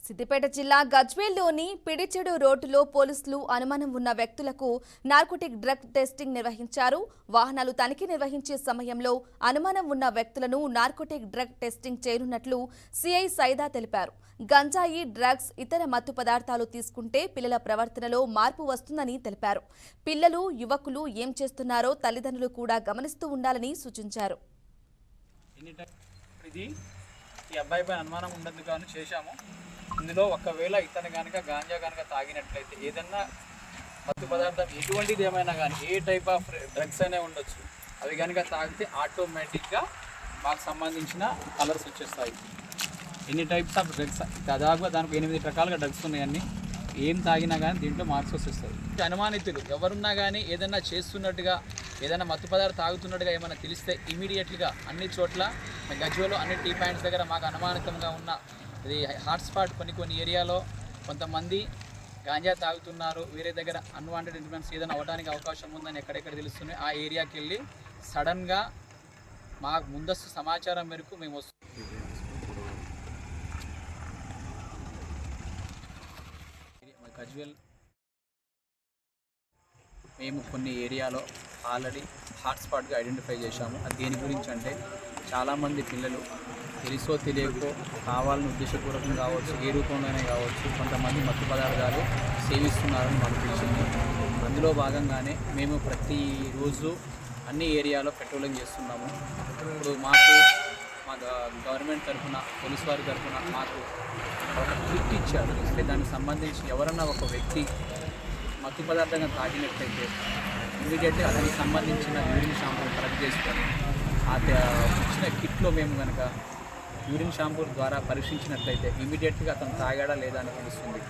సిద్దిపేట జిల్లా గజ్వేల్లోని పిడిచెడు రోడ్డులో పోలీసులు అనుమానం ఉన్న వ్యక్తులకు నార్కోటిక్ డ్రగ్ టెస్టింగ్ నిర్వహించారు. వాహనాలు తనిఖీ నిర్వహించే సమయంలో అనుమానం ఉన్న వ్యక్తులను నార్కోటిక్ డ్రగ్ టెస్టింగ్ చేయనున్నట్లు సిఐ సైదా తెలిపారు. గంజాయి, డ్రగ్స్, ఇతర మత్తు పదార్థాలు తీసుకుంటే పిల్లల ప్రవర్తనలో మార్పు వస్తుందని తెలిపారు. పిల్లలు, యువకులు ఏం చేస్తున్నారో తల్లిదండ్రులు కూడా గమనిస్తూ ఉండాలని సూచించారు. ఈ అబ్బాయి పైన అనుమానం ఉండదు కానీ చేశాము. ఇందులో ఒకవేళ ఇతను కనుక గాంజా కనుక తాగినట్లయితే ఏదన్నా మత్తు పదార్థం ఎటువంటిది ఏమైనా కానీ ఏ టైప్ ఆఫ్ డ్రగ్స్ అయినా ఉండొచ్చు, అవి కనుక తాగితే ఆటోమేటిక్గా మాకు సంబంధించిన కలర్స్ వచ్చేస్తాయి. ఎన్ని టైప్స్ ఆఫ్ డ్రగ్స్, దాదాపుగా దానికి 8 రకాలుగా డ్రగ్స్ ఉన్నాయన్నీ. ఏం తాగినా కానీ దీంట్లో మార్క్స్ వస్తాయి. అనుమానితులు ఎవరున్నా కానీ ఏదైనా చేస్తున్నట్టుగా, ఏదైనా మత్తు పదార్థం తాగుతున్నట్టుగా ఏమైనా తెలిస్తే ఇమీడియట్గా అన్ని చోట్ల గజ్వేల్లో అన్ని టీ పాయింట్స్ దగ్గర మాకు అనుమానితంగా ఉన్న ఇది హాట్స్పాట్ కొన్ని ఏరియాలో కొంతమంది గాంజా తాగుతున్నారు, వేరే దగ్గర అన్వాంటెడ్ ఇన్ఫ్లుయెన్స్ ఏదైనా అవ్వడానికి అవకాశం ఉందని ఎక్కడెక్కడ తెలుస్తున్నాయి. ఆ ఏరియాకి వెళ్ళి సడన్గా మాకు ముందస్తు సమాచారం మేరకు మేము గజ్వేల్ మేము కొన్ని ఏరియాలో ఆల్రెడీ హాట్స్పాట్గా ఐడెంటిఫై చేశాము. అది దేని గురించి అంటే చాలామంది పిల్లలు తెలుసో తెలియకో కావాలని ఉద్దేశపూర్వకంగా కావచ్చు, ఏ రూపంలోనే కావచ్చు, కొంతమంది మత్తు పదార్థాలు సేవిస్తున్నారని మాకు తెలిసింది. అందులో భాగంగానే మేము ప్రతిరోజు అన్ని ఏరియాలో పెట్రోలింగ్ చేస్తున్నాము. ఇప్పుడు మా గవర్నమెంట్ తరఫున, పోలీస్ వారి తరఫున మాకు ఒక కిట్ ఇచ్చారు. అంటే దానికి సంబంధించి ఎవరన్నా ఒక వ్యక్తి మత్తు పదార్థంగా తాగినట్లయితే ఇమీడియట్గా దానికి సంబంధించిన యూరిన్ షాంపూలు కలెక్ట్ చేసుకొని ఆ ఇచ్చిన కిట్లో మేము కనుక యూరిన్ షాంపూల ద్వారా పరీక్షించినట్లయితే ఇమీడియట్గా అతను తాగాడా లేదా అని తెలుస్తుంది.